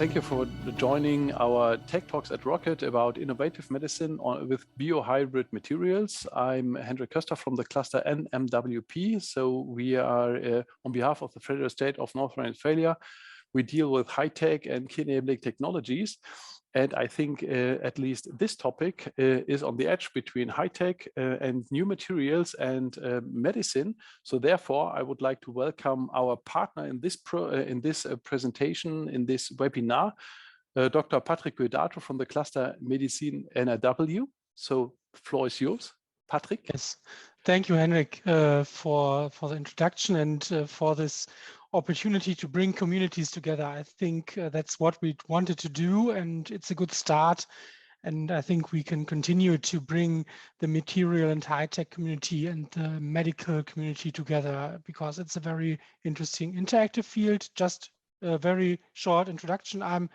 Thank you for joining our Tech Talks at ROCKET about innovative medicine with biohybrid materials. I'm Hendrik Köster from the cluster NMWP. So we are, on behalf of the Federal State of North Rhine-Westphalia, we deal with high-tech and key-enabling technologies. And I think at least this topic is on the edge between high-tech and new materials and medicine. So therefore, I would like to welcome our partner in this presentation, in this webinar, Dr. Patrick Guedato from the cluster Medizin.NRW. So the floor is yours, Patrick. Yes, thank you, Henrik, for the introduction and for this opportunity to bring communities together. I think that's what we wanted to do, and it's a good start. And I think we can continue to bring the material and high-tech community and the medical community together, because it's a very interesting interactive field. Just a very short introduction. I'm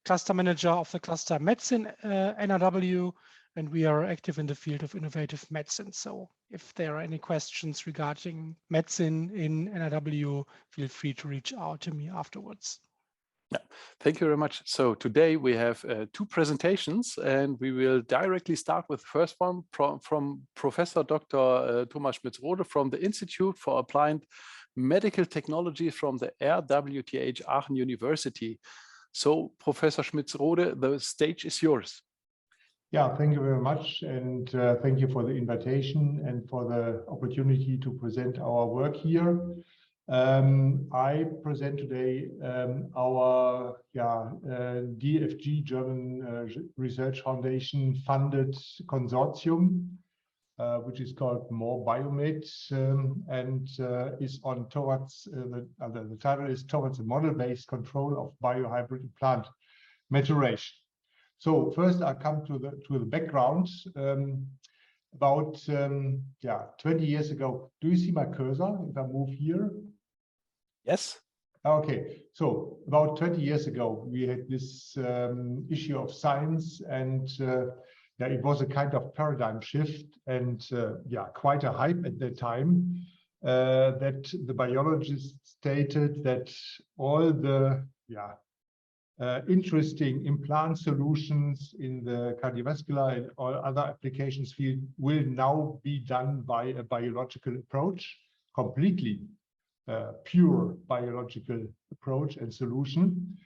cluster manager of the cluster Medizin.NRW, and we are active in the field of innovative medicine. So if there are any questions regarding medicine in NRW, feel free to reach out to me afterwards. Yeah, thank you very much. So today we have two presentations, and we will directly start with the first one from Professor Dr. Thomas Schmitz-Rode from the Institute for Applied Medical Technology from the RWTH Aachen University. So Professor Schmitz-Rode, the stage is yours. Yeah, thank you very much, and thank you for the invitation and for the opportunity to present our work here. I present today our DFG, German Research Foundation funded consortium, which is called BioMed, and is on towards the title is towards the model-based control of biohybrid implant maturation. So first, I come to the background. About 20 years ago, do you see my cursor if I move here? Yes. Okay, so about 20 years ago, we had this issue of science, and it was a kind of paradigm shift, and quite a hype at that time, that the biologists stated that all the interesting implant solutions in the cardiovascular and all other applications field will now be done by a biological approach, completely pure biological approach and solution.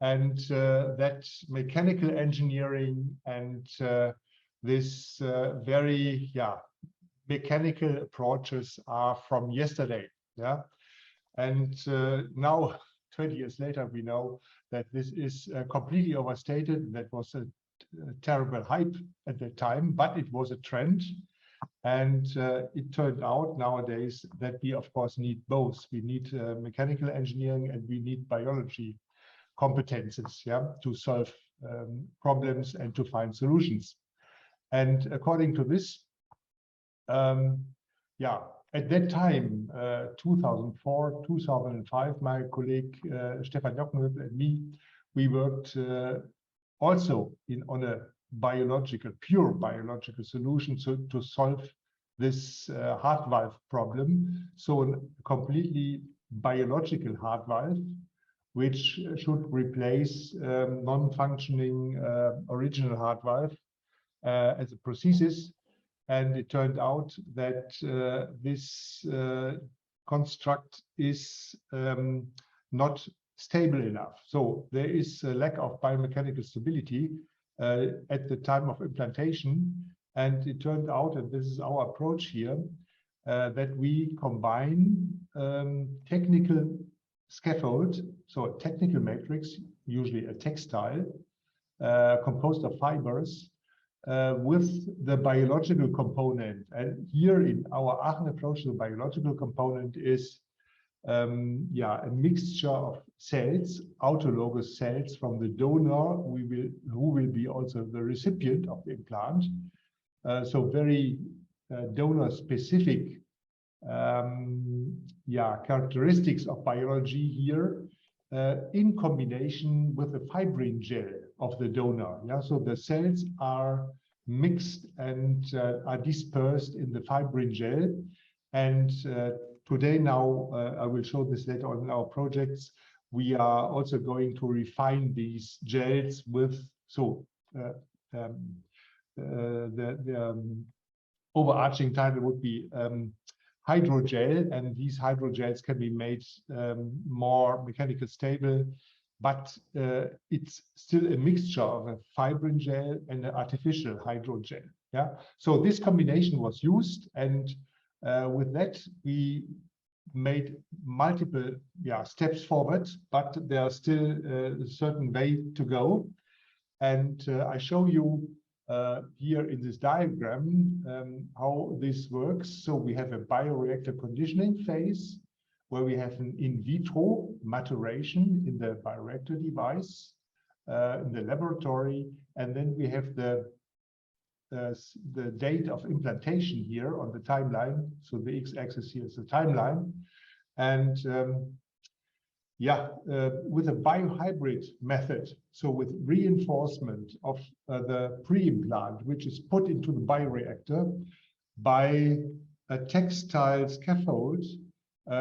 And that mechanical engineering and this very mechanical approaches are from yesterday. Yeah, and now 20 years later, we know that this is completely overstated. That was a terrible hype at that time, but it was a trend. And it turned out nowadays that we, of course, need both. We need mechanical engineering and we need biology competences, to solve problems and to find solutions. And according to this, at that time, 2004, 2005, my colleague Stefan Jockenhövel and me, we worked also on a pure biological solution to solve this heart valve problem. So a completely biological heart valve, which should replace non-functioning original heart valve as a prosthesis. And it turned out that this construct is not stable enough. So there is a lack of biomechanical stability at the time of implantation. And it turned out, and this is our approach here, that we combine technical scaffold, so a technical matrix, usually a textile, composed of fibers, with the biological component. And here in our Aachen approach, the biological component is a mixture of cells, autologous cells from the donor, who will be also the recipient of the implant. So very donor-specific characteristics of biology here, in combination with the fibrin gel of the donor. So the cells are mixed and are dispersed in the fibrin gel. And today now, I will show this later on in our projects, we are also going to refine these gels with, so the overarching title would be hydrogel, and these hydrogels can be made more mechanically stable, but it's still a mixture of a fibrin gel and an artificial hydrogel. Yeah, so this combination was used, and with that we made multiple steps forward, but there are still a certain way to go. And I show you here in this diagram how this works. So we have a bioreactor conditioning phase where we have an in vitro maturation in the bioreactor device in the laboratory, and then we have the date of implantation here on the timeline. So the x-axis here is the timeline, and with a biohybrid method, so with reinforcement of the pre-implant, which is put into the bioreactor by a textile scaffold,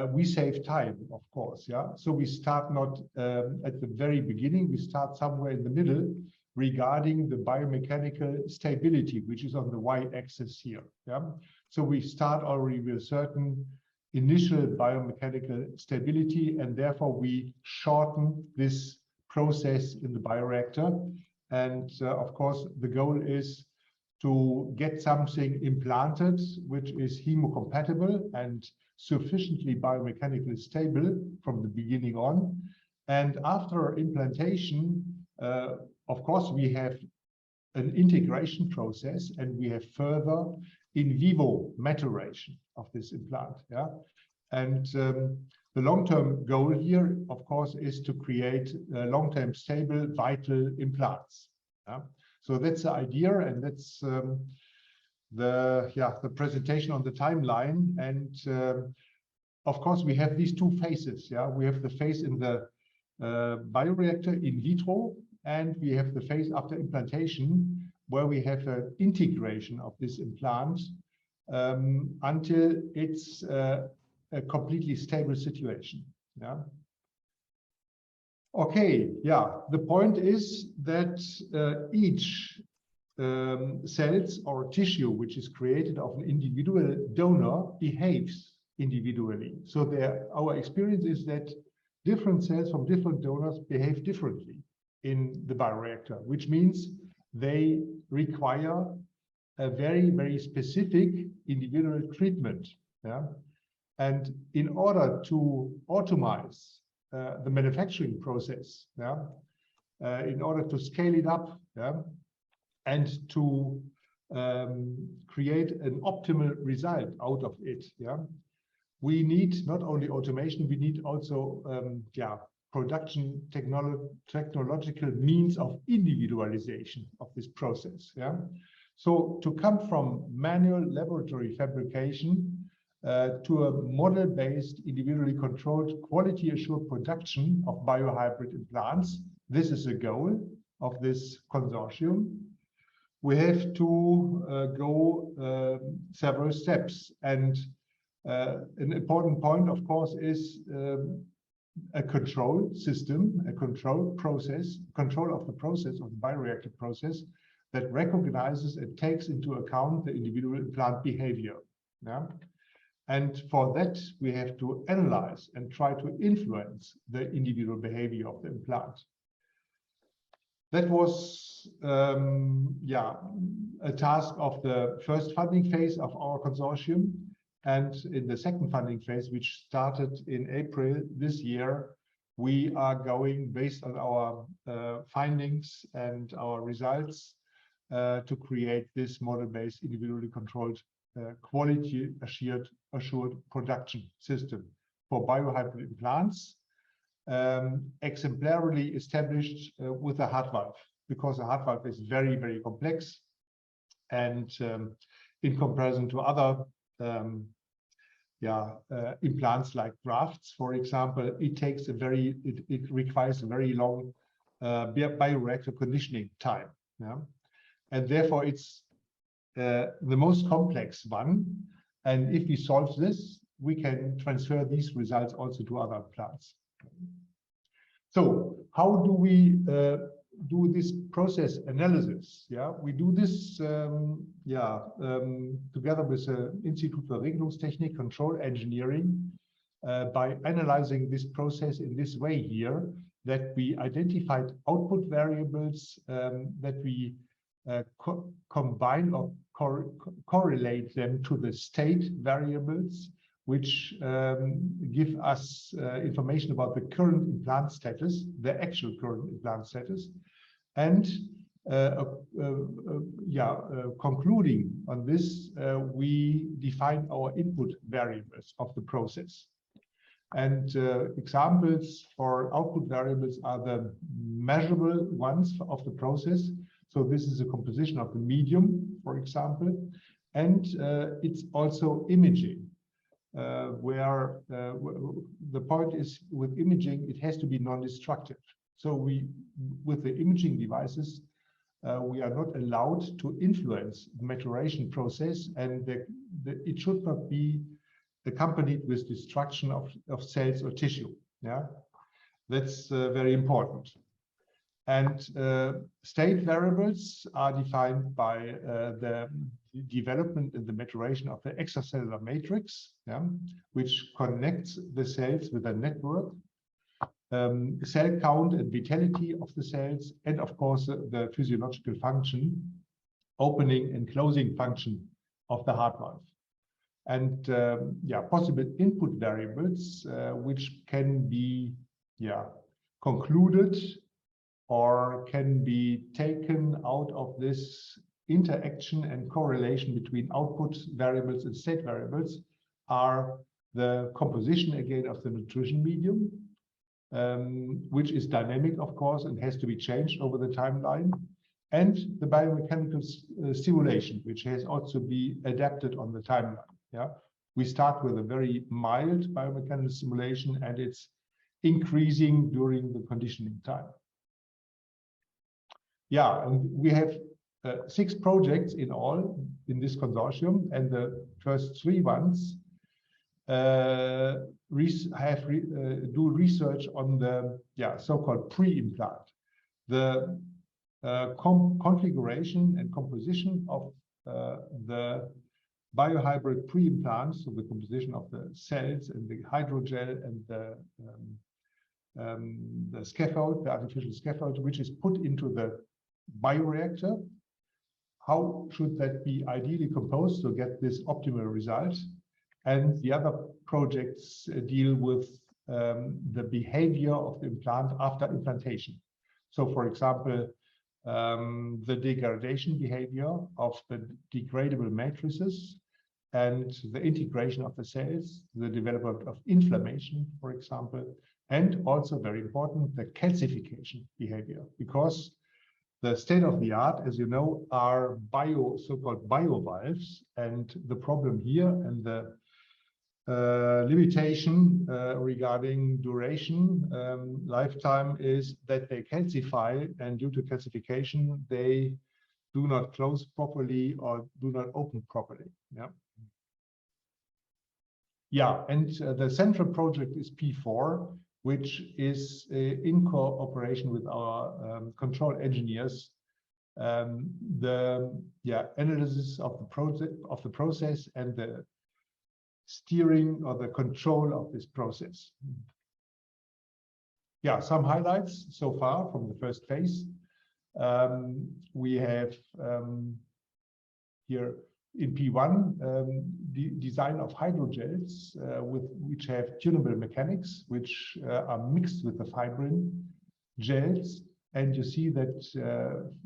we save time, of course. Yeah, so we start not at the very beginning, we start somewhere in the middle regarding the biomechanical stability, which is on the y-axis here. Yeah, so we start already with a certain initial biomechanical stability, and therefore we shorten this process in the bioreactor. And of course, the goal is to get something implanted which is hemocompatible and sufficiently biomechanically stable from the beginning on. And after implantation, of course, we have an integration process, and we have further in vivo maturation of this implant. Yeah, and the long-term goal here, of course, is to create long-term stable, vital implants. Yeah? So that's the idea, and that's the presentation on the timeline. And of course, we have these two phases. Yeah, we have the phase in the bioreactor in vitro, and we have the phase after implantation, where we have an integration of this implant until it's a completely stable situation. Yeah. Okay. Yeah. The point is that each cells or tissue which is created of an individual donor behaves individually. So our experience is that different cells from different donors behave differently in the bioreactor, which means they require a very, very specific individual treatment. Yeah? And in order to automate the manufacturing process, yeah, in order to scale it up, yeah, and to create an optimal result out of it, yeah, we need not only automation, we need also production technological means of individualization of this process. Yeah, so to come from manual laboratory fabrication to a model-based, individually controlled, quality-assured production of biohybrid implants, this is the goal of this consortium. We have to go several steps, and an important point, of course, is a control system, a control process, control of the process of the bioreactor process that recognizes and takes into account the individual implant behavior. Yeah? And for that, we have to analyze and try to influence the individual behavior of the implant. That was a task of the first funding phase of our consortium. And in the second funding phase, which started in April this year, we are going, based on our findings and our results, to create this model-based, individually controlled, quality-assured production system for biohybrid implants, exemplarily established with a heart valve, because a heart valve is very, very complex. And in comparison to other implants like grafts, for example, it requires a very long bioreactor conditioning time. Yeah? And therefore, it's the most complex one. And if we solve this, we can transfer these results also to other plants. So how do we do this process analysis? Yeah, we do this together with the Institute for Regelungstechnik, Control Engineering, by analyzing this process in this way here, that we identified output variables that we combine or correlate them to the state variables, which give us information about the current implant status, the actual current implant status, and concluding on this, we define our input variables of the process. And examples for output variables are the measurable ones of the process. So this is a composition of the medium, for example, and it's also imaging, where the point is with imaging, it has to be non-destructive. So with the imaging devices, we are not allowed to influence the maturation process, and it should not be accompanied with destruction of cells or tissue. Yeah, that's very important. And state variables are defined by the development and the maturation of the extracellular matrix, which connects the cells with a network, cell count and vitality of the cells, and of course the physiological function, opening and closing function of the heart valve. And possible input variables which can be concluded or can be taken out of this interaction and correlation between output variables and state variables are the composition again of the nutrition medium, which is dynamic, of course, and has to be changed over the timeline, and the biomechanical stimulation, which has also be adapted on the timeline. Yeah, we start with a very mild biomechanical stimulation, and it's increasing during the conditioning time. Yeah, and we have 6 projects in all in this consortium, and the first 3 ones do research on the so-called pre-implant, the configuration and composition of the biohybrid pre-implants, so the composition of the cells and the hydrogel and the scaffold, the artificial scaffold, which is put into the bioreactor. How should that be ideally composed to get this optimal result? And the other projects deal with the behavior of the implant after implantation. So, for example, the degradation behavior of the degradable matrices and the integration of the cells, the development of inflammation, for example, and also very important, the calcification behavior, because the state of the art, as you know, are so-called biovalves, and the problem here and the limitation regarding duration, lifetime, is that they calcify, and due to calcification, they do not close properly or do not open properly. And the central project is P4, which is in cooperation with our control engineers, the analysis of the process and the steering or the control of this process. Some highlights so far from the first phase. We have here in P1 the design of hydrogels which have tunable mechanics, which are mixed with the fibrin gels, and you see that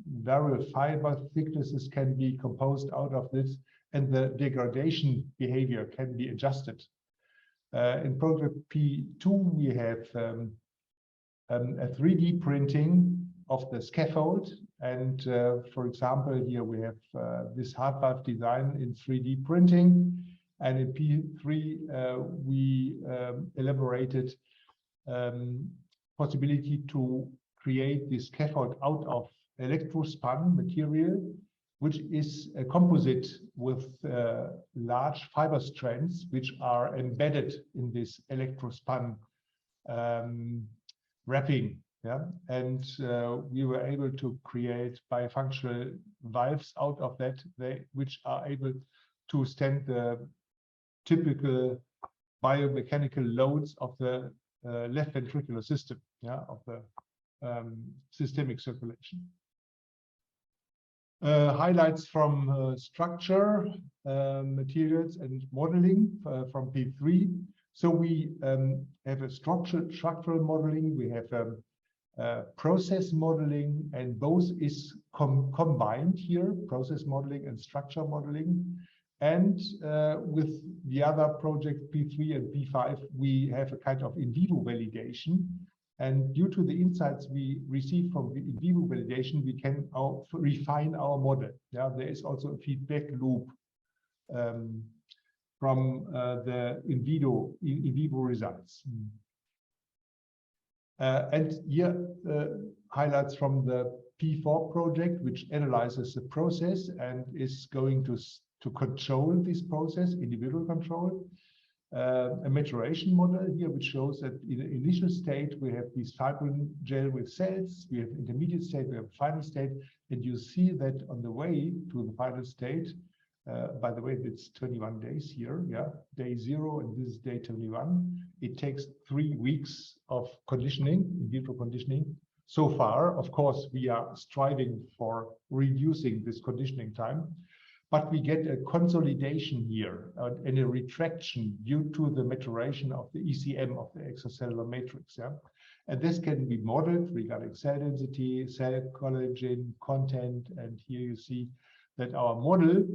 various fiber thicknesses can be composed out of this, and the degradation behavior can be adjusted. In project P2, we have a 3D printing of the scaffold, and for example, here we have this heart valve design in 3D printing, and in P3 we elaborated possibility to create this scaffold out of electrospun material, which is a composite with large fiber strands which are embedded in this electrospun wrapping. Yeah, and we were able to create bifunctional valves out of that, which are able to stand the typical biomechanical loads of the left ventricular system, yeah, of the systemic circulation. Highlights from structure, materials, and modeling from P3. So we have a structural modeling, we have process modeling, and both is combined here, process modeling and structure modeling. And with the other project P3 and P5, we have a kind of in vivo validation. And due to the insights we receive from the in vivo validation, we can refine our model. Yeah, there is also a feedback loop from the in vivo results. And here highlights from the P4 project, which analyzes the process and is going to control this process, individual control. A maturation model here, which shows that in the initial state, we have this fibrin gel with cells, we have intermediate state, we have final state, and you see that on the way to the final state, by the way, it's 21 days here, yeah, day 0, and this is day 21. It takes 3 weeks of conditioning, in vitro conditioning. So far, of course, we are striving for reducing this conditioning time, but we get a consolidation here and a retraction due to the maturation of the ECM of the extracellular matrix. Yeah? And this can be modeled regarding cell density, cell collagen content. And here you see that our model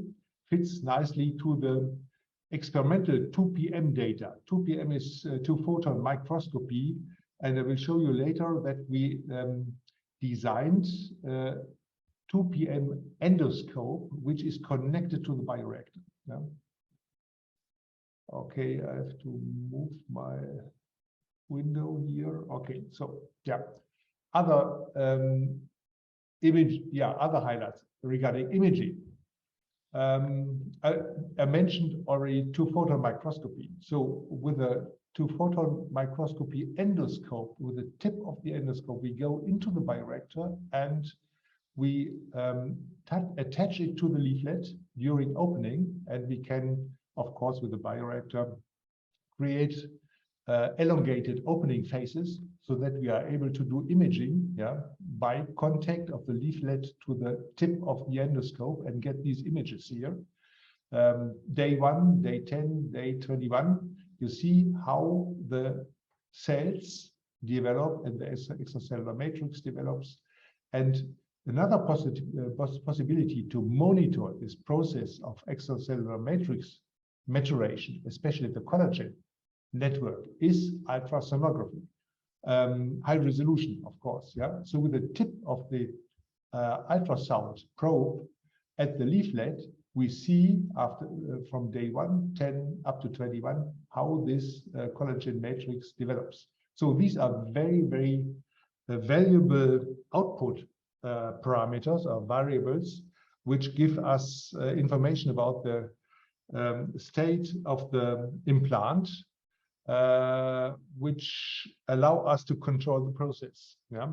fits nicely to the experimental 2PM data. 2PM is two-photon microscopy. And I will show you later that we designed 2PM endoscope, which is connected to the bioreactor. Yeah? Okay, I have to move my window here. Okay, so yeah, other other highlights regarding imaging. I mentioned already two-photon microscopy. So with a two-photon microscopy endoscope, with the tip of the endoscope, we go into the bioreactor and we attach it to the leaflet during opening, and we can, of course, with the bioreactor, create elongated opening phases so that we are able to do imaging, yeah, by contact of the leaflet to the tip of the endoscope and get these images here. Day 1, day 10, day 21, you see how the cells develop and the extracellular matrix develops. And another possibility to monitor this process of extracellular matrix maturation, especially the collagen network, is ultrasonography. High resolution, of course. Yeah. So with the tip of the ultrasound probe at the leaflet, we see after from day 1, 10 up to 21 how this collagen matrix develops. So these are very, very valuable output parameters or variables, which give us information about the state of the implant, which allow us to control the process. Yeah.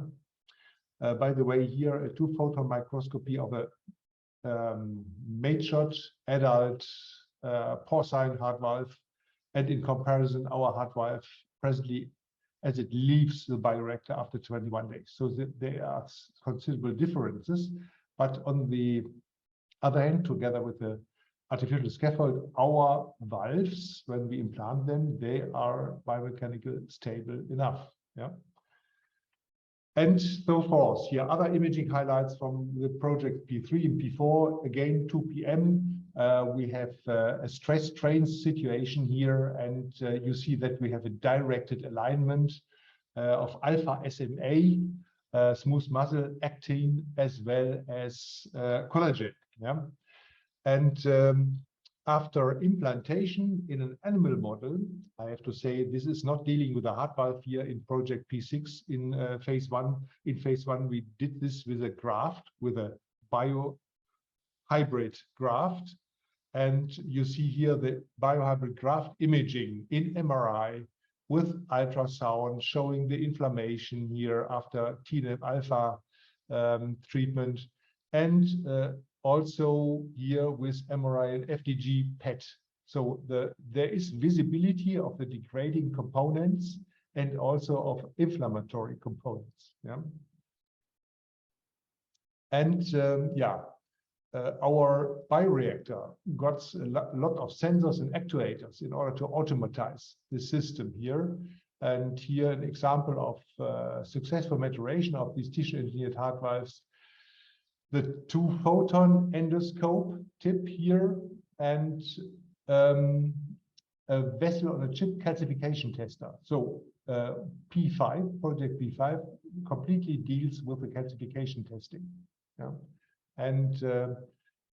By the way, here a two-photon microscopy of a matured adult porcine heart valve, and in comparison, our heart valve presently as it leaves the bioreactor after 21 days. So there are considerable differences, but on the other hand, together with the artificial scaffold, our valves, when we implant them, they are biomechanical stable enough. Yeah. And so forth. Here, other imaging highlights from the project P3 and P4. Again, 2PM. We have a stress strain situation here, and you see that we have a directed alignment of alpha SMA, smooth muscle actin, as well as collagen. Yeah. And after implantation in an animal model, I have to say this is not dealing with a heart valve here in project P6 in phase 1. In phase 1, we did this with a graft, with a biohybrid graft. And you see here the biohybrid graft imaging in MRI with ultrasound showing the inflammation here after TNF alpha treatment, and also here with MRI and FDG PET. So there is visibility of the degrading components and also of inflammatory components. Yeah. And our bioreactor got a lot of sensors and actuators in order to automatize the system here. And here an example of successful maturation of these tissue-engineered heart valves. The 2-photon endoscope tip here, and a vessel on a chip calcification tester. So P5, project P5, completely deals with the calcification testing. Yeah. And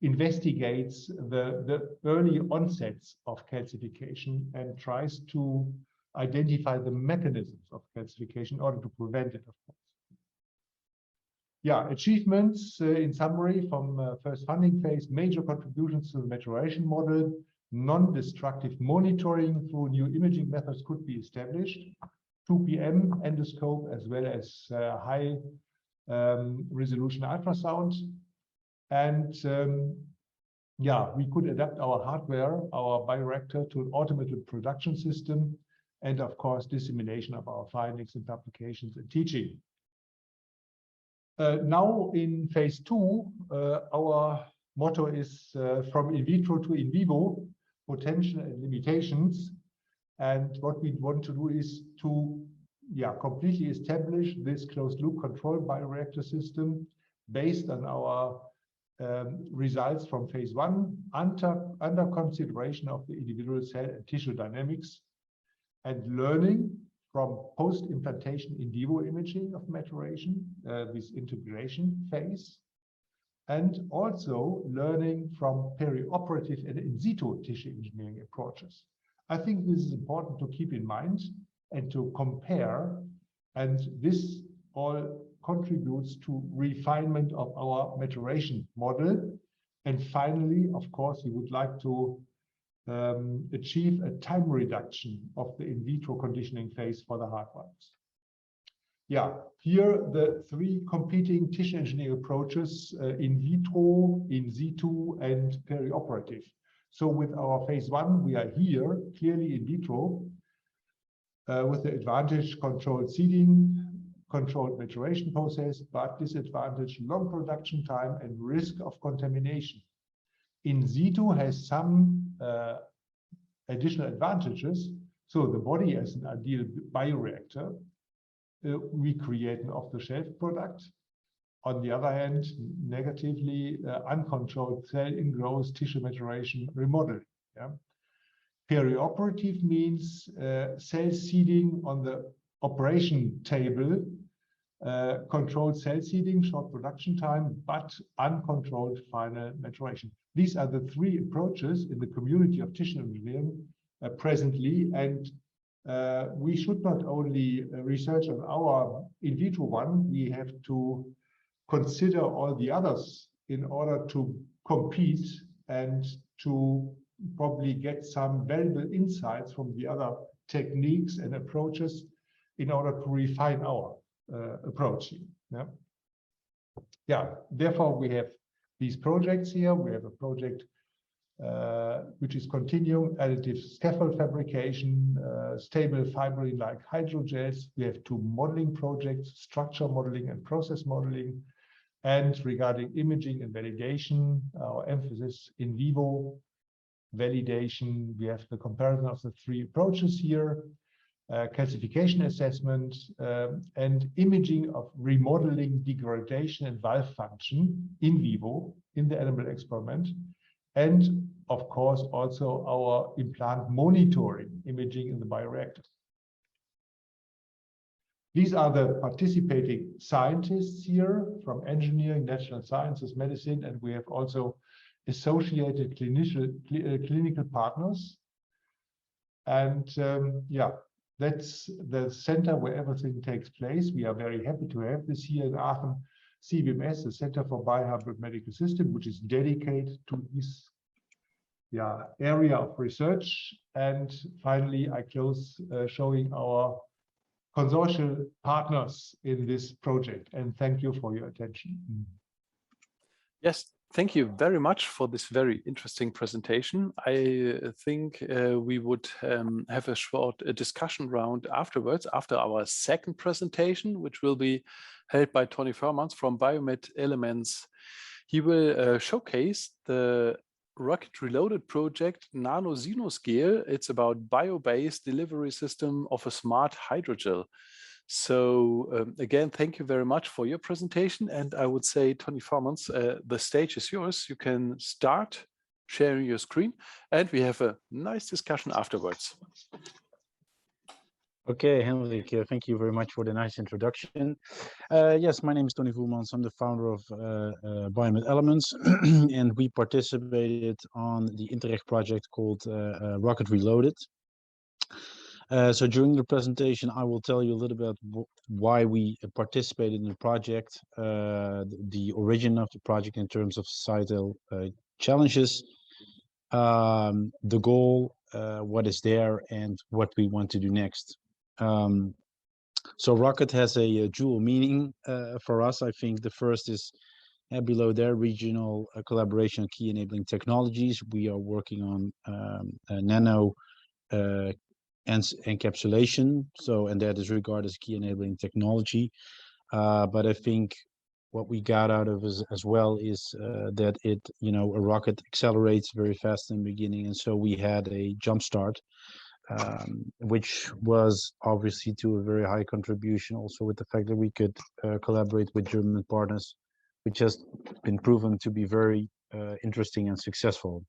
investigates the early onsets of calcification and tries to identify the mechanisms of calcification in order to prevent it, of course. Yeah, achievements in summary from first funding phase: major contributions to the maturation model, non-destructive monitoring through new imaging methods could be established, 2PM endoscope as well as high resolution ultrasound. And we could adapt our hardware, our bioreactor, to an automated production system, and of course, dissemination of our findings in publications and teaching. Now in phase 2, our motto is from in vitro to in vivo, potential and limitations. And what we want to do is to completely establish this closed loop control bioreactor system based on our results from phase 1 under consideration of the individual cell and tissue dynamics, and learning from post-implantation in vivo imaging of maturation, this integration phase, and also learning from perioperative and in situ tissue engineering approaches. I think this is important to keep in mind and to compare, and this all contributes to refinement of our maturation model. And finally, of course, we would like to achieve a time reduction of the in vitro conditioning phase for the heart valves. Yeah, here the 3 competing tissue engineering approaches, in vitro, in situ, and perioperative. So with our phase 1, we are here clearly in vitro with the advantage controlled seeding, controlled maturation process, but disadvantage long production time and risk of contamination. In situ has some additional advantages. So the body as an ideal bioreactor, we create an off-the-shelf product. On the other hand, negatively, uncontrolled cell ingrowth, tissue maturation, remodeling. Yeah? Perioperative means cell seeding on the operation table, controlled cell seeding, short production time, but uncontrolled final maturation. These are the 3 approaches in the community of tissue engineering presently, and we should not only research on our in vitro one, we have to consider all the others in order to compete and to probably get some valuable insights from the other techniques and approaches in order to refine our approach here. Yeah, therefore we have these projects here. We have a project which is continuing additive scaffold fabrication, stable fibrin like hydrogels. We have 2 modeling projects, structure modeling and process modeling. And regarding imaging and validation, our emphasis in vivo validation. We have the comparison of the 3 approaches here, calcification assessment, and imaging of remodeling, degradation, and valve function in vivo in the animal experiment. And of course, also our implant monitoring imaging in the bioreactor. These are the participating scientists here from engineering, natural sciences, medicine, and we have also associated clinical partners. And yeah, that's the center where everything takes place. We are very happy to have this here in Aachen. CBMS, the Center for Biohybrid Medical System, which is dedicated to these area of research. And finally, I close showing our consortial partners in this project. And thank you for your attention. Yes, thank you very much for this very interesting presentation. I think we would have a short discussion round afterwards, after our second presentation, which will be held by Tonny Voermans from BioMed-Elements. He will showcase the Rocket Reloaded project Nano-Sinusgel. It's about bio-based delivery system of a smart hydrogel. So again, thank you very much for your presentation. And I would say, Tonny Voermans, the stage is yours. You can start sharing your screen and we have a nice discussion afterwards. Okay, Henrik, thank you very much for the nice introduction. Yes, my name is Tonny Voermans. I'm the founder of BioMed-Elements, and we participated on the Interreg project called Rocket Reloaded. So during the presentation, I will tell you a little bit why we participated in the project, the origin of the project in terms of societal challenges, the goal, what is there, and what we want to do next. So Rocket has a dual meaning for us. I think the first is below there, regional collaboration on key enabling technologies. We are working on nano encapsulation, and that is regarded as key enabling technology. But I think what we got out of it as well is that a rocket accelerates very fast in the beginning, and so we had a jump start. Which was obviously to a very high contribution also with the fact that we could collaborate with German partners, which has been proven to be very interesting and successful.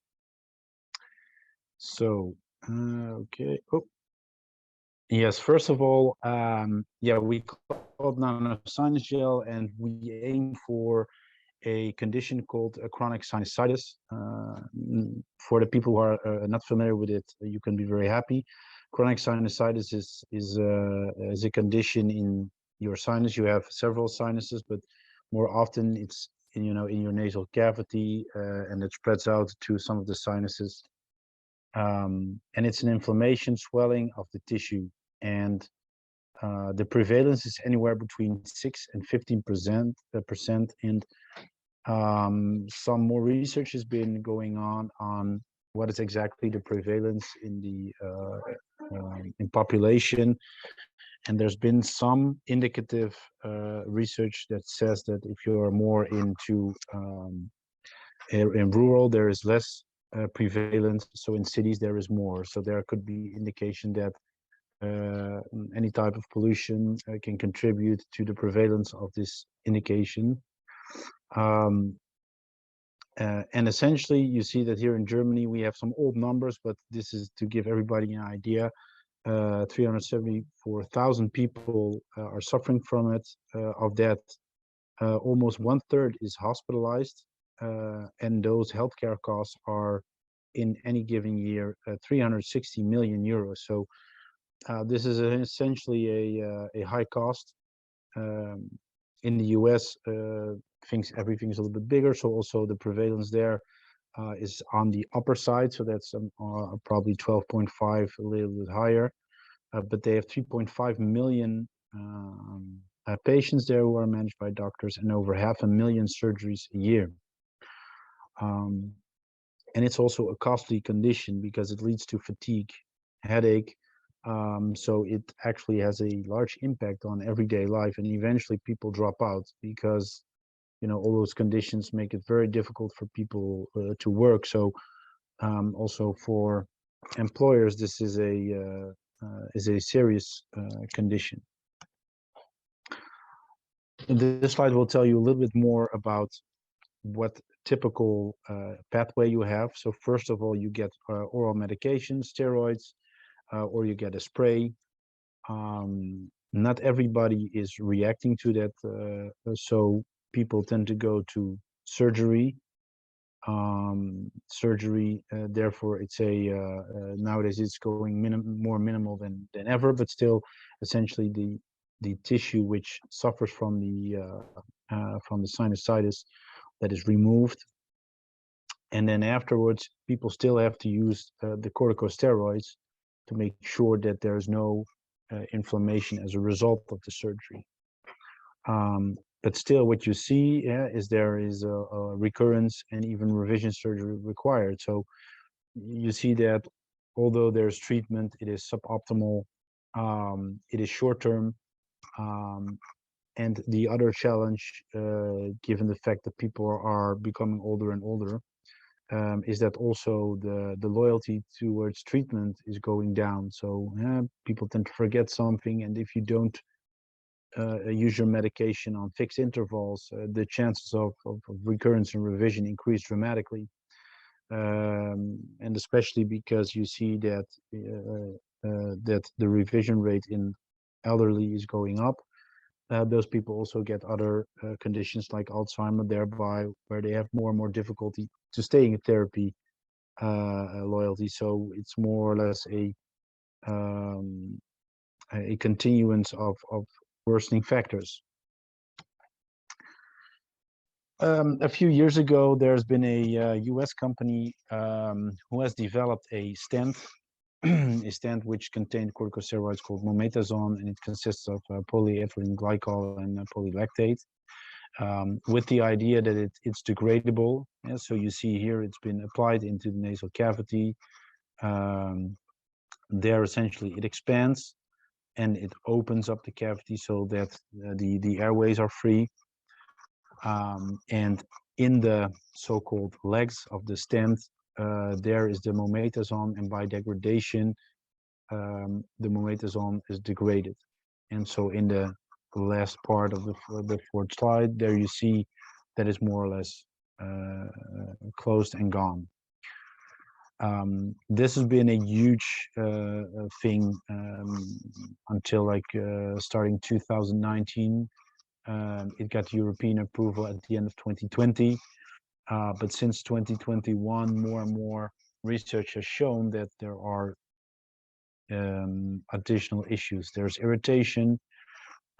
So, okay. Oh. Yes, first of all, we called Nano-Sinusgel, and we aim for a condition called chronic sinusitis. For the people who are not familiar with it, you can be very happy. Chronic sinusitis is a condition in your sinus. You have several sinuses, but more often it's in your nasal cavity, and it spreads out to some of the sinuses. And it's an inflammation, swelling of the tissue, and the prevalence is anywhere between 6 and 15%. And some more research has been going on what is exactly the prevalence in the in population, and there's been some indicative research that says that if you are more into in rural, there is less prevalence, so in cities there is more. So there could be indication that any type of pollution can contribute to the prevalence of this indication. And essentially, you see that here in Germany, we have some old numbers, but this is to give everybody an idea. 374,000 people are suffering from it. Of that, almost 1/3 is hospitalized, and those healthcare costs are, in any given year, 360 million euros. So this is essentially a high cost. In the US, everything's a little bit bigger, so also the prevalence there is on the upper side, so that's probably 12.5, a little bit higher, but they have 3.5 million patients there who are managed by doctors, and over 500,000 surgeries a year. And it's also a costly condition because it leads to fatigue, headache, so it actually has a large impact on everyday life, and eventually people drop out because all those conditions make it very difficult for people to work. So also for employers, this is a serious condition. This slide will tell you a little bit more about what typical pathway you have. So first of all, you get oral medication, steroids, or you get a spray. Not everybody is reacting to that, so people tend to go to surgery. Therefore, it's nowadays it's going more minimal than ever, but still, essentially the tissue which suffers from the sinusitis, that is removed. And then afterwards, people still have to use the corticosteroids to make sure that there's no inflammation as a result of the surgery. But still, what you see is there is a recurrence and even revision surgery required. So you see that although there's treatment, it is suboptimal, it is short-term, and the other challenge, given the fact that people are becoming older and older, is that also the loyalty towards treatment is going down. So people tend to forget something, and if you don't use your medication on fixed intervals, the chances of recurrence and revision increase dramatically. And especially because you see that that the revision rate in elderly is going up. Those people also get other conditions like Alzheimer, thereby where they have more and more difficulty to stay in therapy loyalty. So it's more or less a continuance of worsening factors. A few years ago, there's been a US company who has developed a stent, a stent which contained corticosteroids called mometasone, and it consists of polyethylene glycol and polylactate, with the idea that it's degradable. Yeah, so you see here it's been applied into the nasal cavity. There essentially it expands and it opens up the cavity so that the airways are free. And in the so-called legs of the stent, there is the mometasone, and by degradation, the mometasone is degraded. And so in the last part of the fourth slide, there you see that is more or less closed and gone. This has been a huge thing until like starting 2019. It got European approval at the end of 2020, but since 2021, more and more research has shown that there are additional issues. There's irritation,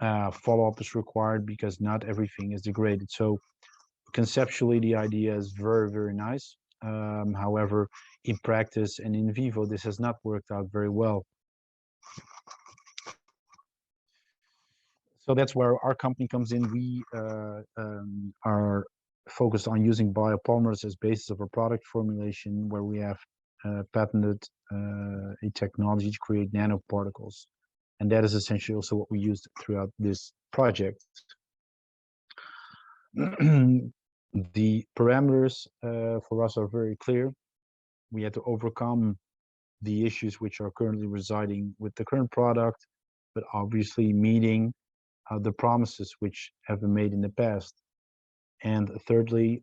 follow-up is required because not everything is degraded. So conceptually, the idea is very, very nice. However, in practice and in vivo, this has not worked out very well. So that's where our company comes in. We are focused on using biopolymers as basis of our product formulation, where we have patented a technology to create nanoparticles. And that is essentially also what we used throughout this project. The parameters for us are very clear. We had to overcome the issues which are currently residing with the current product, but obviously meeting the promises which have been made in the past. And thirdly,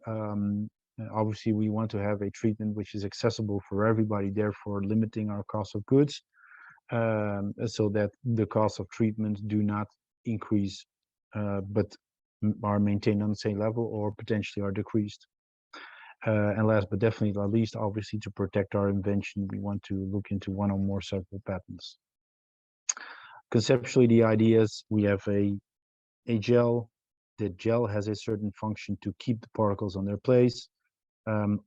obviously we want to have a treatment which is accessible for everybody, therefore limiting our cost of goods, so that the cost of treatment do not increase, but are maintained on the same level or potentially are decreased. And last but definitely not least, obviously to protect our invention, we want to look into one or more several patents. Conceptually, the idea is we have a gel. The gel has a certain function to keep the particles on their place.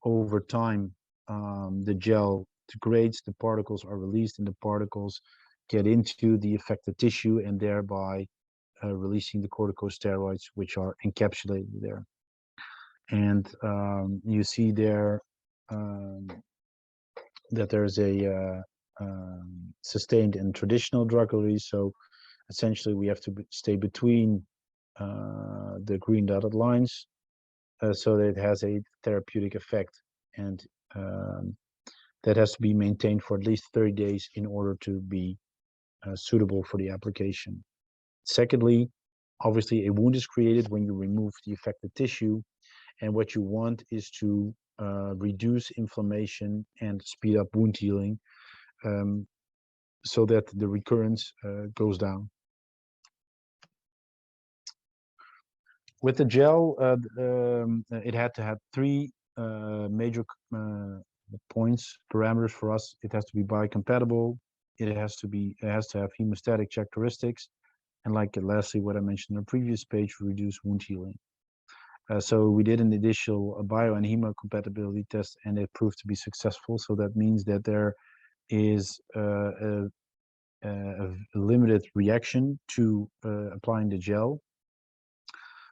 Over time, the gel degrades, the particles are released, and the particles get into the affected tissue and thereby releasing the corticosteroids, which are encapsulated there. And you see there that there's a sustained and traditional drug release. So essentially we have to stay between the green dotted lines so that it has a therapeutic effect, and that has to be maintained for at least 30 days in order to be suitable for the application. Secondly, obviously a wound is created when you remove the affected tissue, and what you want is to reduce inflammation and speed up wound healing, so that the recurrence goes down. With the gel, it had to have three major points, parameters for us. It has to be biocompatible, it has to have hemostatic characteristics, and like lastly, what I mentioned on the previous page, reduce wound healing. So we did an initial bio and hemo compatibility test, and it proved to be successful. So that means that there is a limited reaction to applying the gel.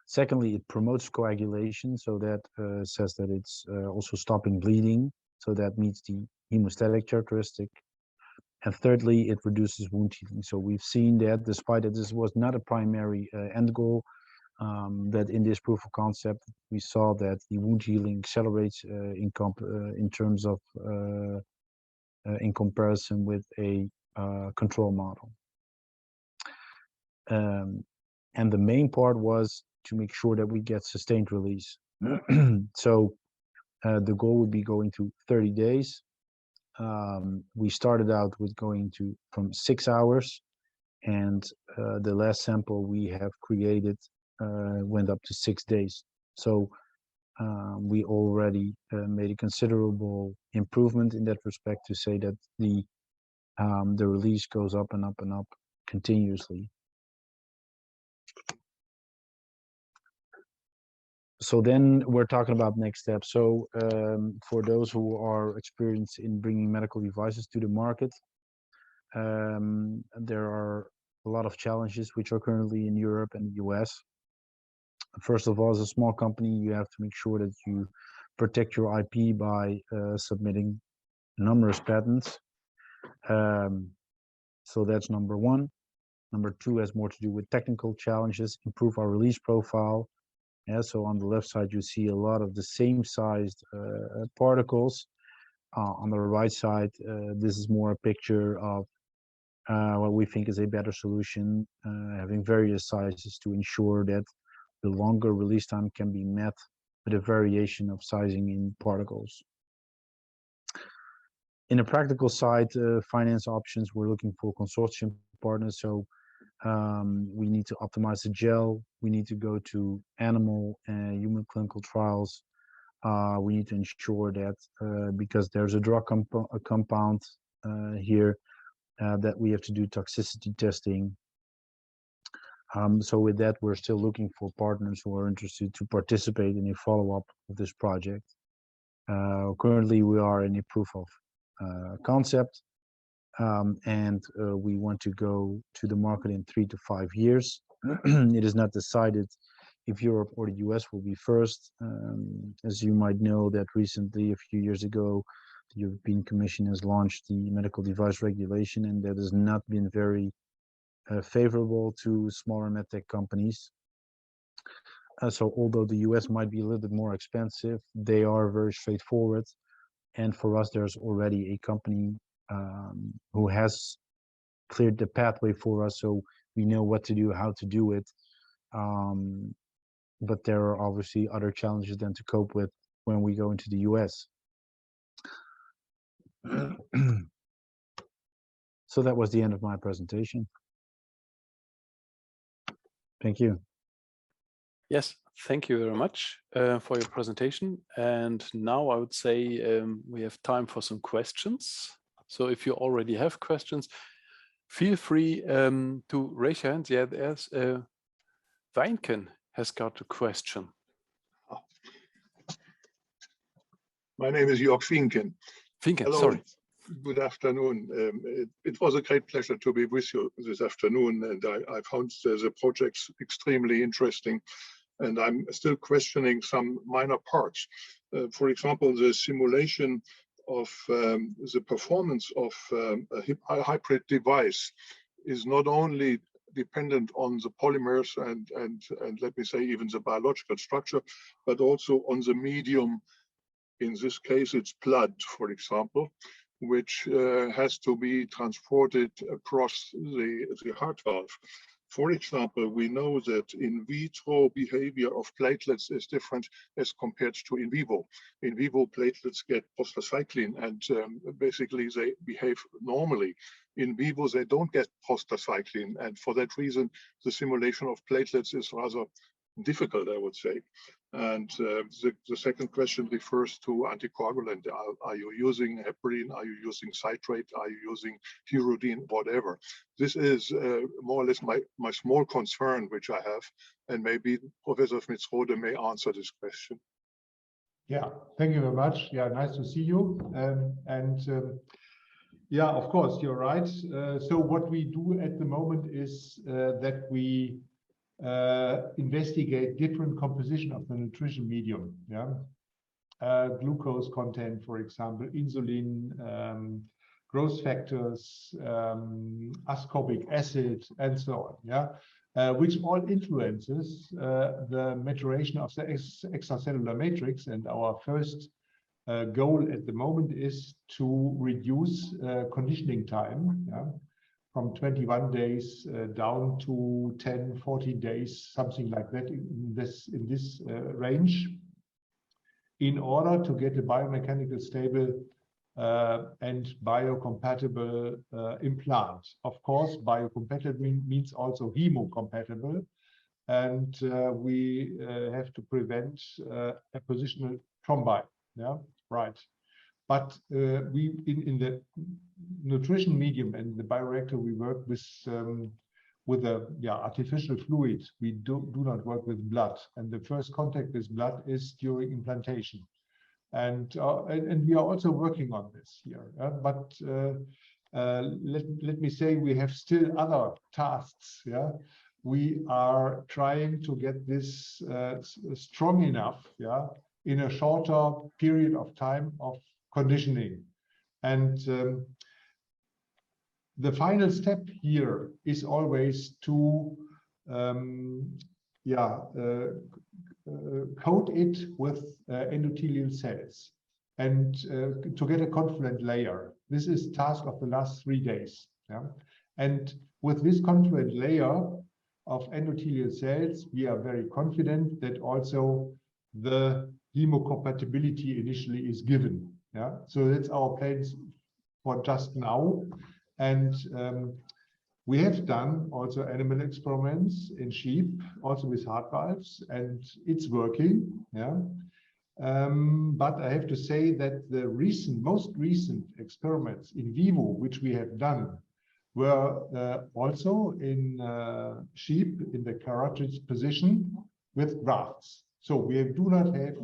Secondly, it promotes coagulation, so that says that it's also stopping bleeding, so that meets the hemostatic characteristic. And thirdly, it reduces wound healing. So we've seen that, despite that this was not a primary end goal, that in this proof of concept, we saw that the wound healing accelerates in terms of in comparison with a control model. And the main part was to make sure that we get sustained release. So the goal would be going to 30 days. We started out with going to from 6 hours, and the last sample we have created went up to 6 days. So we already made a considerable improvement in that respect, to say that the release goes up and up and up continuously. So then we're talking about next steps. So for those who are experienced in bringing medical devices to the market, there are a lot of challenges which are currently in Europe and the US. First of all, as a small company, you have to make sure that you protect your IP by submitting numerous patents. So that's number one. Number two has more to do with technical challenges, improve our release profile. Yeah, so on the left side, you see a lot of the same sized particles. On the right side, this is more a picture of what we think is a better solution, having various sizes to ensure that the longer release time can be met with a variation of sizing in particles. In a practical side, finance options, we're looking for consortium partners. So we need to optimize the gel. We need to go to animal and human clinical trials. We need to ensure that because there's a drug compound here, that we have to do toxicity testing. So with that, we're still looking for partners who are interested to participate in a follow-up of this project. Currently, we are in a proof of concept. And we want to go to the market in 3 to 5 years. It is not decided if Europe or the US will be first. As you might know, that recently, a few years ago, the European Commission has launched the medical device regulation, and that has not been very favorable to smaller medtech companies. So although the US might be a little bit more expensive, they are very straightforward. And for us, there's already a company who has cleared the pathway for us, so we know what to do, how to do it. But there are obviously other challenges then to cope with when we go into the US. So that was the end of my presentation. Thank you. Yes, thank you very much for your presentation. And now I would say we have time for some questions. So if you already have questions, feel free to raise your hands. Yeah, there's Weinken has got a question. My name is Jörg Finken. Finken, Hello. sorry. Good afternoon. It was a great pleasure to be with you this afternoon, and I found the projects extremely interesting, and I'm still questioning some minor parts. For example, the simulation of the performance of a hybrid device is not only dependent on the polymers and let me say even the biological structure, but also on the medium. In this case, it's blood, for example, which has to be transported across the heart valve. For example, we know that in vitro behavior of platelets is different as compared to in vivo. In vivo, platelets get prostacyclin and basically they behave normally. In vivo, they don't get prostacyclin, and for that reason, the simulation of platelets is rather difficult, I would say. And the second question refers to anticoagulant. Are you using heparin? Are you using citrate? Are you using pyridine? Whatever. This is more or less my small concern which I have, and maybe Professor Schmitz-Rode may answer this question. Yeah, thank you very much. Yeah, nice to see you. Yeah, of course, you're right. So what we do at the moment is that we investigate different composition of the nutrition medium. Yeah, glucose content, for example, insulin, growth factors, ascorbic acid, and so on. Yeah, which all influences the maturation of the extracellular matrix. And our first goal at the moment is to reduce conditioning time. Yeah, from 21 days down to 10, 14 days, something like that in this range, in order to get a biomechanical stable and biocompatible implant. Of course, biocompatible means also hemocompatible, and we have to prevent appositional thrombi. Yeah, right. But we in the nutrition medium and the bioreactor, we work with a artificial fluid. We do not work with blood, and the first contact with blood is during implantation, and we are also working on this here. But let me say we have still other tasks. Yeah, we are trying to get this strong enough. Yeah, in a shorter period of time of conditioning. And the final step here is always to coat it with endothelial cells and to get a confluent layer. This is task of the last 3 days. Yeah? And with this confluent layer of endothelial cells, we are very confident that also the hemocompatibility initially is given. Yeah, so that's our plans for just now, and we have done also animal experiments in sheep, also with heart valves, and it's working. Yeah, but I have to say that the most recent experiments in vivo, which we have done, were also in sheep in the carotid position with grafts. So we do not have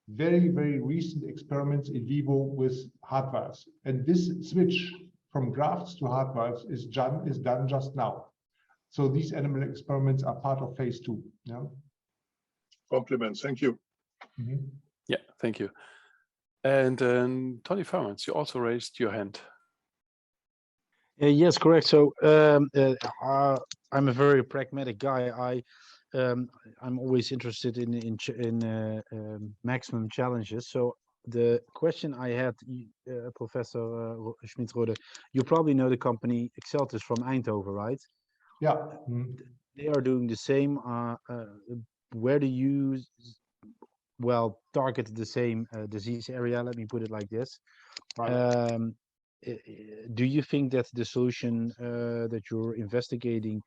very, very recent experiments in vivo with heart valves. And this switch from grafts to heart valves is done just now. So these animal experiments are part of phase 2. Yeah. Compliments. Thank you. Mm-hmm. Yeah, thank you. And Tonny Voermans, you also raised your hand. Yes, correct. So I'm a very pragmatic guy. I'm always interested in maximum challenges. So the question I had, Professor Schmitz-Rode, you probably know the company Exceltis from Eindhoven, right? Yeah. They are doing the same. Where do you, target the same disease area? Let me put it like this. Right. Do you think that the solution that you're investigating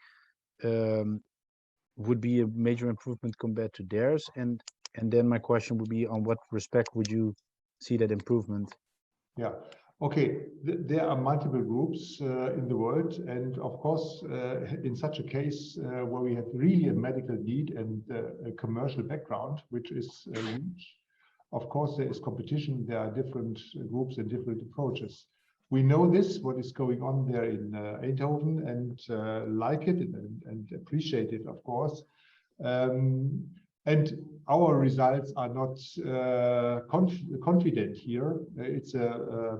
would be a major improvement compared to theirs? And then my question would be, on what respect would you see that improvement? Yeah, okay. There are multiple groups in the world, and of course, in such a case where we have really a medical need and a commercial background, which is huge, of course, there is competition. There are different groups and different approaches. We know this, what is going on there in Eindhoven, and like it and appreciate it, of course. And our results are not confident here. It's a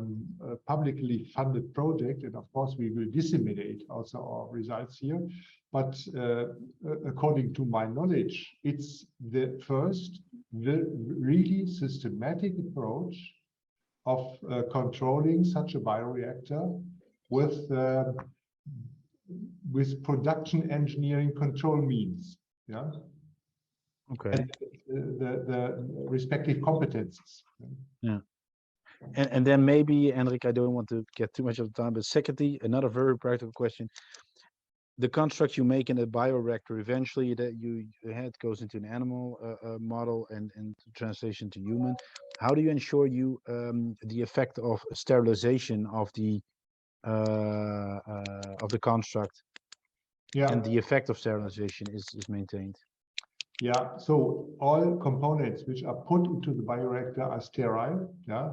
publicly funded project, and of course we will disseminate also our results here. But according to my knowledge, it's the first really systematic approach of controlling such a bioreactor with production engineering control means. Yeah. Okay. And the respective competences. Yeah. And then maybe, Henrik, I don't want to get too much of the time, but secondly, another very practical question. the construct you make in a bioreactor, eventually that you head goes into an animal model and translation to human. How do you ensure the effect of sterilization of the construct, and the effect of sterilization is maintained? Yeah, so all components which are put into the bioreactor are sterile. Yeah,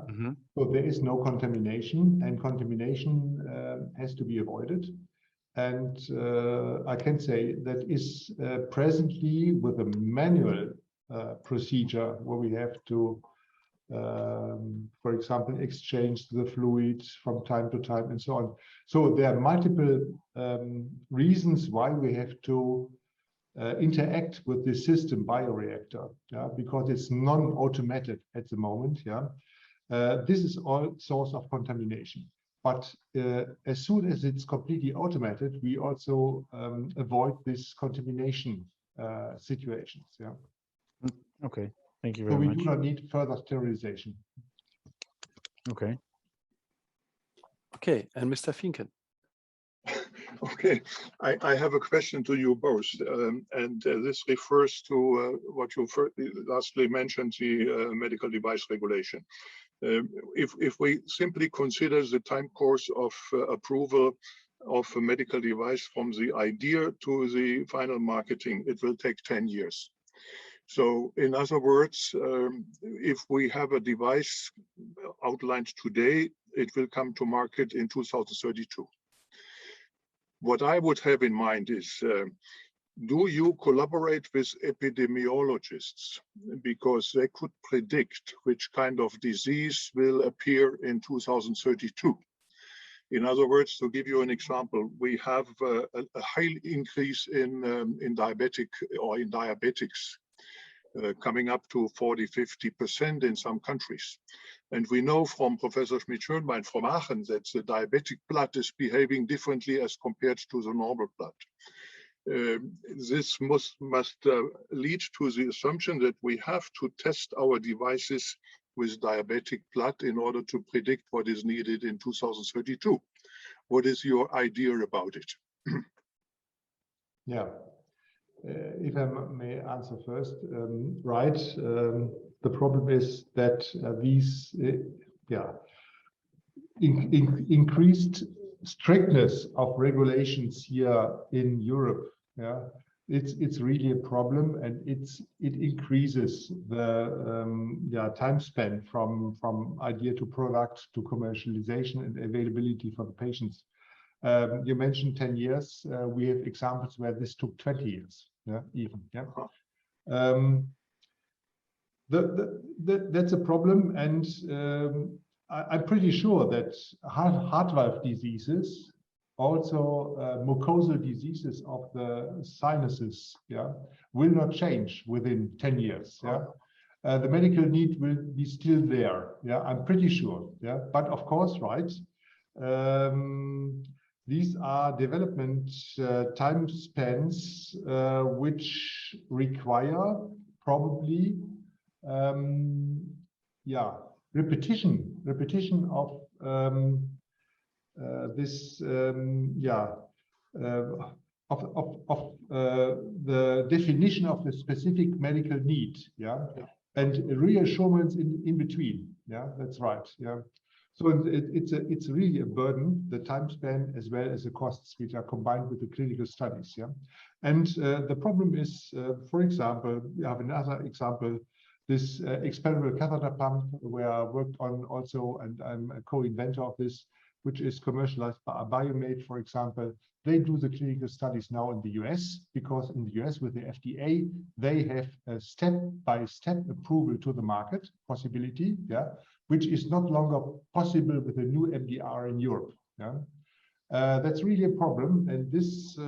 so there is no contamination, and contamination has to be avoided. And I can say that is presently with a manual procedure where we have to, for example, exchange the fluids from time to time and so on. So there are multiple reasons why we have to interact with the system bioreactor, yeah, because it's non-automated at the moment. Yeah, this is all source of contamination. But as soon as it's completely automated, we also avoid this contamination situations. Yeah. Okay, thank you very much. So we do not need further sterilization. Okay. Okay, and Mr. Finken. Okay, I have a question to you both, and this refers to what you lastly mentioned, the medical device regulation. If we simply consider the time course of approval of a medical device from the idea to the final marketing, it will take 10 years. So in other words, if we have a device outlined today, it will come to market in 2032. What I would have in mind is, do you collaborate with epidemiologists, because they could predict which kind of disease will appear in 2032? In other words, to give you an example, we have a high increase in diabetics, coming up to 40–50% in some countries. And we know from Professor Schmitz-Rode from Aachen that the diabetic blood is behaving differently as compared to the normal blood. This must lead to the assumption that we have to test our devices with diabetic blood in order to predict what is needed in 2032. What is your idea about it? Yeah, if I may answer first, right. The problem is that these increased strictness of regulations here in Europe, yeah, it's really a problem, and it increases the time span from idea to product to commercialization and availability for the patients. You mentioned 10 years. We have examples where this took 20 years, yeah, even. Yeah. That's a problem, and I'm pretty sure that heart valve diseases, also mucosal diseases of the sinuses, yeah, will not change within 10 years. Yeah, the medical need will be still there. Yeah, I'm pretty sure. Yeah, but of course, right. These are development time spans which require probably repetition of this the definition of the specific medical need, yeah, and reassurance in between. Yeah, that's right. Yeah. So it's really a burden, the time span as well as the costs which are combined with the clinical studies. Yeah, and the problem is, for example, we have another example, this experimental catheter pump where I worked on also, and I'm a co-inventor of this, which is commercialized by BioMed, for example. They do the clinical studies now in the US, because in the US with the FDA, they have a step-by-step approval to the market possibility, yeah, which is not longer possible with the new MDR in Europe. Yeah, that's really a problem, and this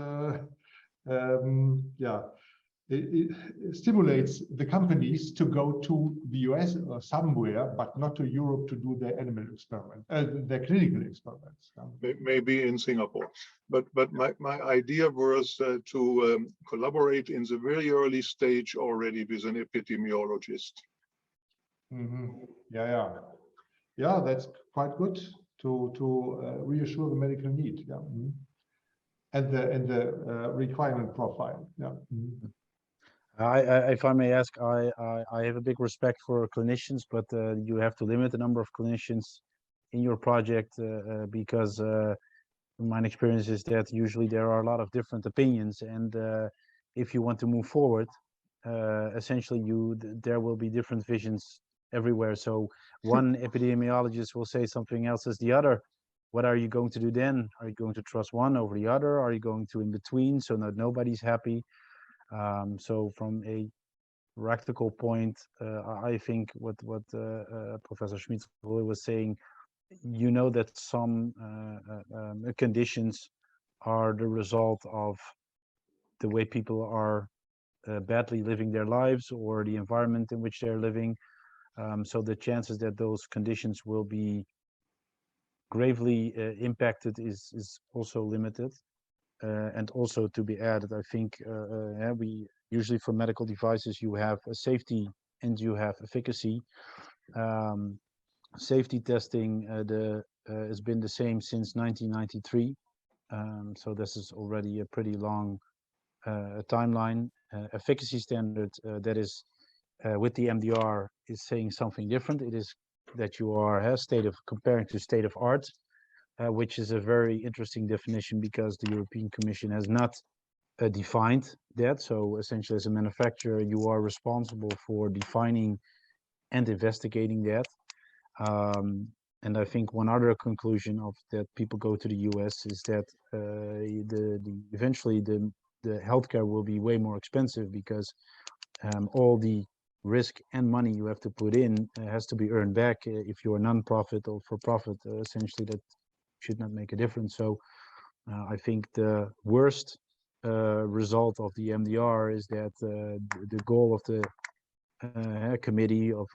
it stimulates the companies to go to the US or somewhere, but not to Europe to do their animal experiment, their clinical experiments. Maybe in Singapore, but my idea was to collaborate in the very early stage already with an epidemiologist. Mm-hmm. Yeah, that's quite good to reassure the medical need. Yeah. Mm-hmm. the requirement profile. Yeah. If I may ask, I have a big respect for clinicians, but you have to limit the number of clinicians in your project because my experience is that usually there are a lot of different opinions, and if you want to move forward, essentially there will be different visions everywhere. So one epidemiologist will say something else as the other. What are you going to do then? Are you going to trust one over the other? Are you going to in between so that nobody's happy? So from a practical point, I think what Professor Schmitz-Rode was saying, you know that some conditions are the result of the way people are badly living their lives or the environment in which they're living. So the chances that those conditions will be gravely impacted is also limited. And also to be added, I think we usually for medical devices, you have a safety and you have efficacy. Safety testing has been the same since 1993. So this is already a pretty long timeline. Efficacy standard that is with the MDR is saying something different. It is that you are comparing to state of art, which is a very interesting definition because the European Commission has not defined that. So essentially, as a manufacturer, you are responsible for defining and investigating that. And I think one other conclusion of that people go to the US is that eventually the healthcare will be way more expensive because all the risk and money you have to put in has to be earned back. If you're a non-profit or for profit, essentially that should not make a difference. So I think the worst result of the MDR is that the goal of the committee of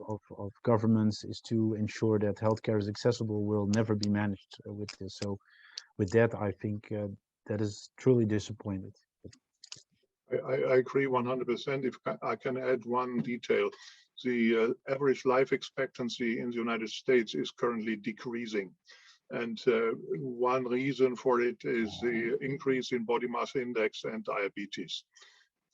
governments is to ensure that healthcare is accessible will never be managed with this. So with that, I think that is truly disappointed. I agree 100%. If I can add one detail, the average life expectancy in the United States is currently decreasing. And one reason for it is the increase in body mass index and diabetes.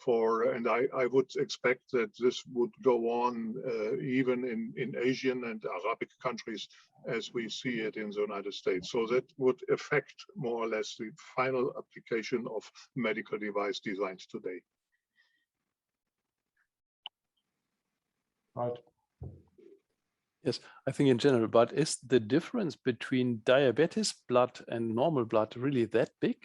And I would expect that this would go on even in Asian and Arabic countries as we see it in the United States. So that would affect more or less the final application of medical device designs today. Right. Yes, I think in general, but is the difference between diabetes blood and normal blood really that big?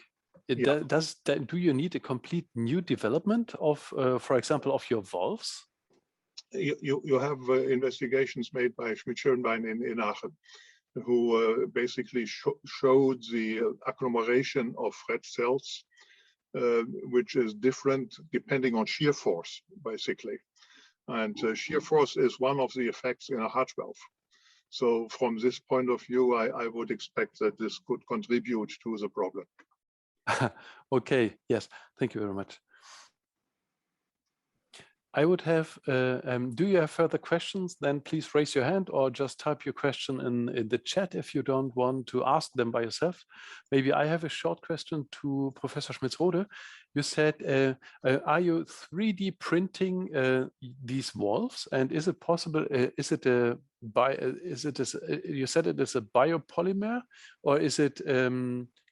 Yeah. Do you need a complete new development of, for example, of your valves? You have investigations made by Schmitz-Rode in Aachen, who basically showed the agglomeration of red cells, which is different depending on shear force, basically. And shear force is one of the effects in a heart valve. So from this point of view, I would expect that this could contribute to the problem. Okay, yes, thank you very much. I would have, do you have further questions? Then please raise your hand or just type your question in the chat if you don't want to ask them by yourself. Maybe I have a short question to Professor Schmitz-Rode. You said, are you 3D printing these valves? And is it possible, you said it is a biopolymer or is it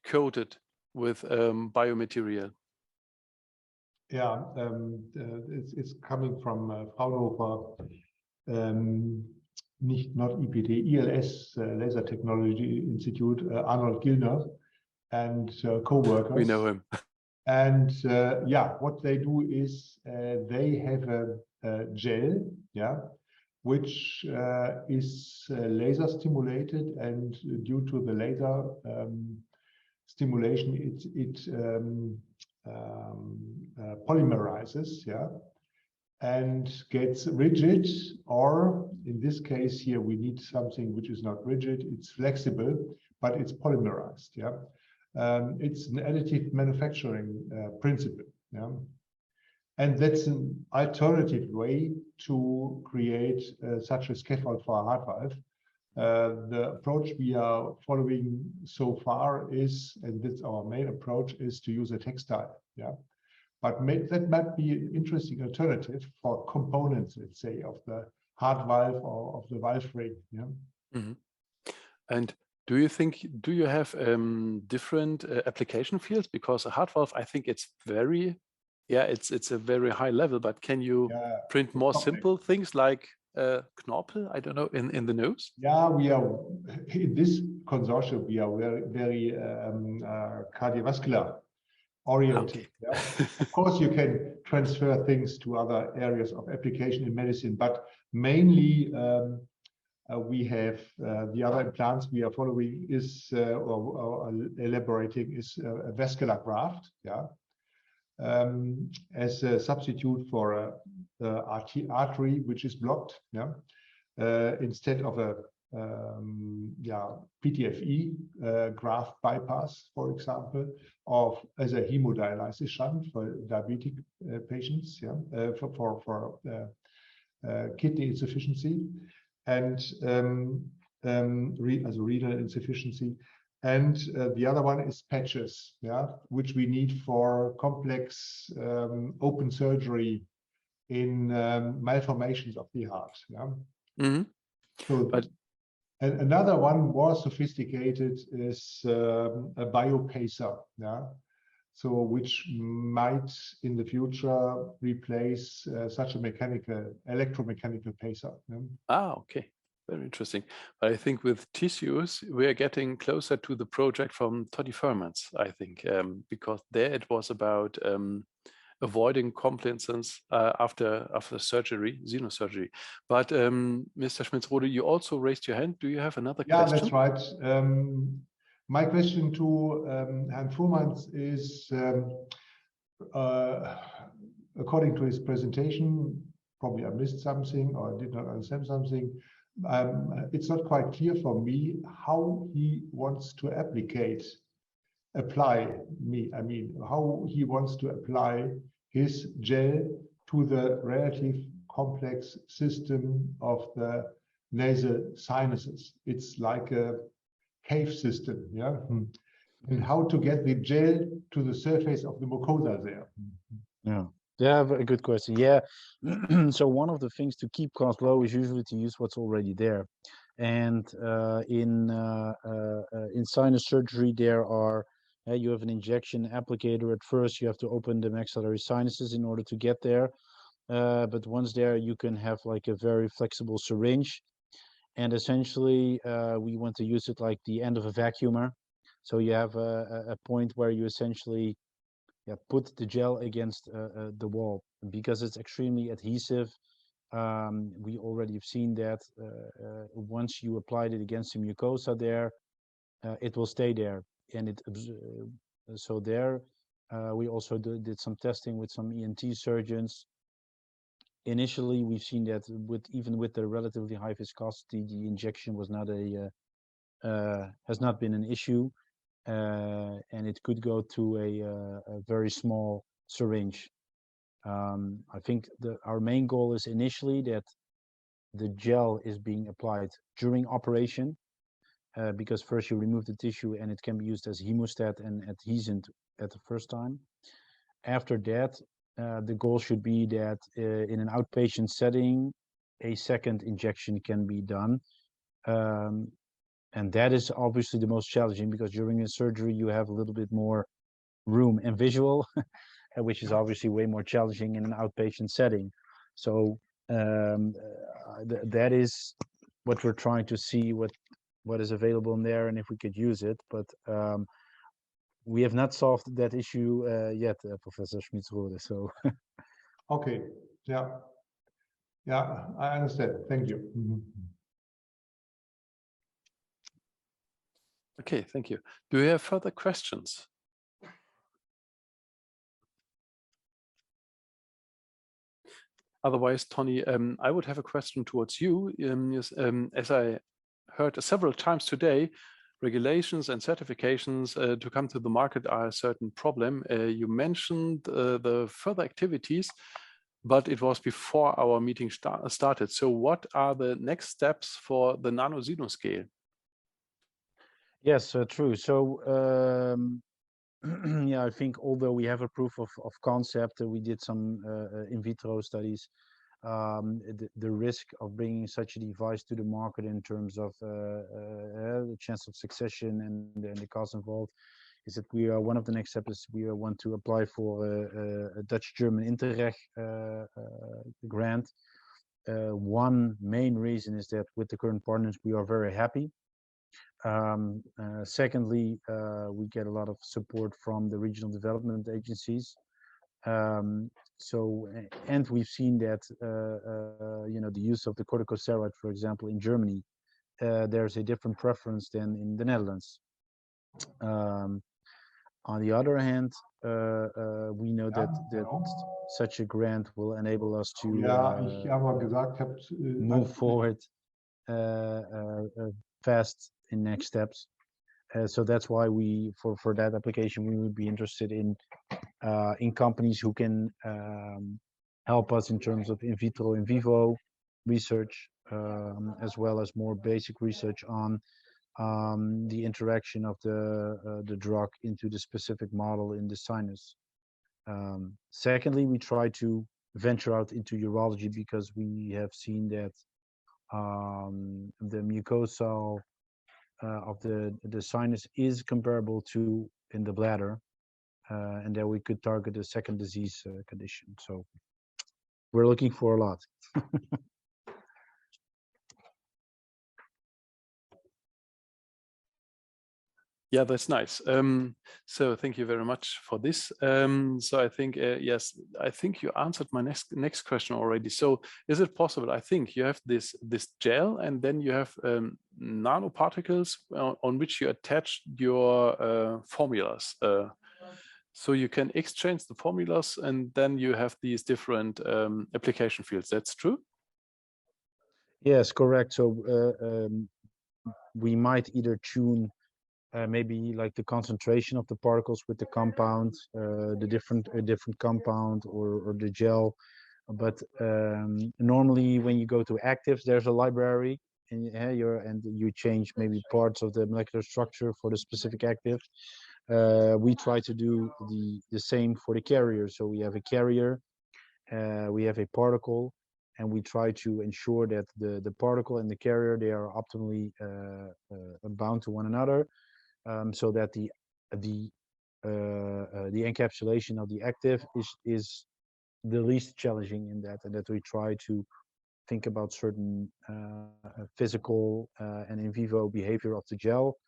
coated with biomaterial? Yeah, it's coming from Fraunhofer, not EPD, ELS, Laser Technology Institute, Arnold Gilder, and co-workers. We know him. And yeah, what they do is they have a gel, yeah, which is laser stimulated, and due to the laser stimulation, it polymerizes, yeah, and gets rigid, or in this case here, we need something which is not rigid, it's flexible, but it's polymerized, yeah. It's an additive manufacturing principle, yeah. And that's an alternative way to create such a scaffold for a heart valve. The approach we are following so far is, and that's our main approach, is to use a textile. Yeah, but that might be an interesting alternative for components, let's say, of the heart valve or of the valve ring. Yeah. Mm-hmm. And do you have different application fields? Because a heart valve, I think it's very, it's a very high level, but can you print more simple things like Knorpel, I don't know, in the nose? Yeah, we are in this consortium. We are very cardiovascular oriented. Okay. Yeah. Of course, you can transfer things to other areas of application in medicine, but mainly we have the other implants we are following is or elaborating is a vascular graft. Yeah. As a substitute for the artery which is blocked, yeah, instead of a PTFE graft bypass, for example, or as a hemodialysis shunt for diabetic patients, yeah, for kidney insufficiency and as a renal insufficiency. And the other one is patches, yeah, which we need for complex open surgery in malformations of the heart. Yeah. Mm-hmm. So, and another one more sophisticated is a biopacer. Yeah. So, which might in the future replace such a electromechanical pacer. Yeah? Ah, okay. Very interesting. But I think with tissues, we are getting closer to the project from Tonny Voermans, I think, because there it was about avoiding complications after surgery, xenosurgery. But Mr. Schmitz-Rode, you also raised your hand. Do you have another question? Yeah, that's right. My question to Herrn Voermans is, according to his presentation, probably I missed something or did not understand something. It's not quite clear for me how he wants to apply how he wants to apply his gel to the relative complex system of the nasal sinuses. It's like a cave system, yeah? And how to get the gel to the surface of the mucosa there. Yeah, very good question. Yeah, so one of the things to keep cost low is usually to use what's already there. And in sinus surgery, there are you have an injection applicator. At first, you have to open the maxillary sinuses in order to get there. But once there, you can have like a very flexible syringe. And essentially, we want to use it like the end of a vacuumer. So you have a point where you essentially put the gel against the wall because it's extremely adhesive. We already have seen that once you applied it against the mucosa there, it will stay there. And so there, we also did some testing with some ENT surgeons. Initially, we've seen that even with the relatively high viscosity, the injection was not has not been an issue. And it could go to a very small syringe. I think our main goal is initially that the gel is being applied during operation, because first you remove the tissue and it can be used as hemostat and adhesant at the first time. After that, the goal should be that in an outpatient setting, a second injection can be done. And that is obviously the most challenging because during a surgery, you have a little bit more room and visual, which is obviously way more challenging in an outpatient setting. So that is what we're trying to see, what is available in there and if we could use it. But we have not solved that issue yet, Professor Schmitz-Rode. So. Okay. Yeah. Yeah, I understand. Thank you. Mm-hmm. Okay, thank you. Do you have further questions? Otherwise, Tonny, I would have a question towards you. As I heard several times today, regulations and certifications to come to the market are a certain problem. You mentioned the further activities, but it was before our meeting started. So what are the next steps for the Nano-Sinusgel? Yes, true. So yeah, I think although we have a proof of concept, we did some in vitro studies. The risk of bringing such a device to the market in terms of the chance of succession and the cost involved is that we are one of the next steps is we want to apply for a Dutch-German Interreg grant. One main reason is that with the current partners we are very happy. Secondly, we get a lot of support from the regional development agencies. And we've seen that you know, the use of the corticosteroid, for example, in Germany, there's a different preference than in the Netherlands. On the other hand, we know that such a grant will enable us to move forward fast in next steps. So that's why we, for that application, we would be interested in companies who can help us in terms of in vitro, in vivo research, as well as more basic research on the interaction of the drug into the specific model in the sinus. Secondly, we try to venture out into urology because we have seen that the mucosa of the sinus is comparable to in the bladder, and that we could target a second disease condition. So we're looking for a lot. Yeah, that's nice. So thank you very much for this. So I think, yes, I think you answered my next question already. So is it possible, I think you have this gel and then you have nanoparticles on which you attach your formulas. So you can exchange the formulas and then you have these different application fields. That's true? Yes, correct. So we might either tune maybe like the concentration of the particles with the compound, the different compound or the gel. But normally when you go to actives, there's a library and you change maybe parts of the molecular structure for the specific active. We try to do the same for the carrier. So we have a carrier, we have a particle, and we try to ensure that the particle and the carrier, they are optimally bound to one another. So that the encapsulation of the active is the least challenging in that, and that we try to think about certain physical and in vivo behavior of the gel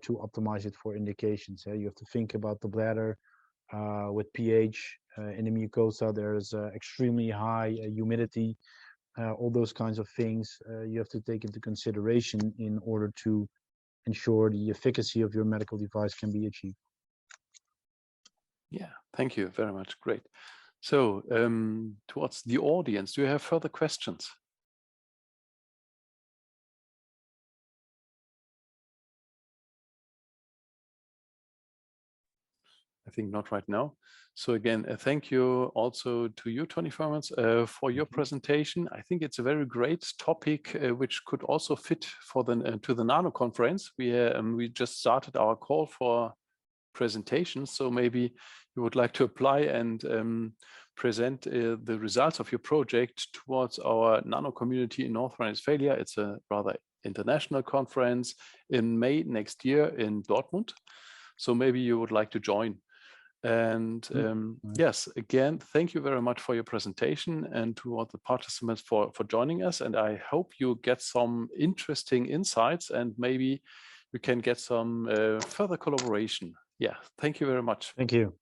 to optimize it for indications. You have to think about the bladder with pH in the mucosa. There's extremely high humidity, all those kinds of things you have to take into consideration in order to ensure the efficacy of your medical device can be achieved. Yeah, thank you very much. Great. So towards the audience, do you have further questions? I think not right now. So again, thank you also to you, Tonny Voermans, for your presentation. I think it's a very great topic, which could also fit for the to the Nano conference. We just started our call for presentations, so maybe you would like to apply and present the results of your project towards our Nano community in North Rhine-Westphalia. It's a rather international conference in May next year in Dortmund. So maybe you would like to join. And yes, again, thank you very much for your presentation and to all the participants for joining us. And I hope you get some interesting insights and maybe we can get some further collaboration. Yeah, thank you very much. Thank you.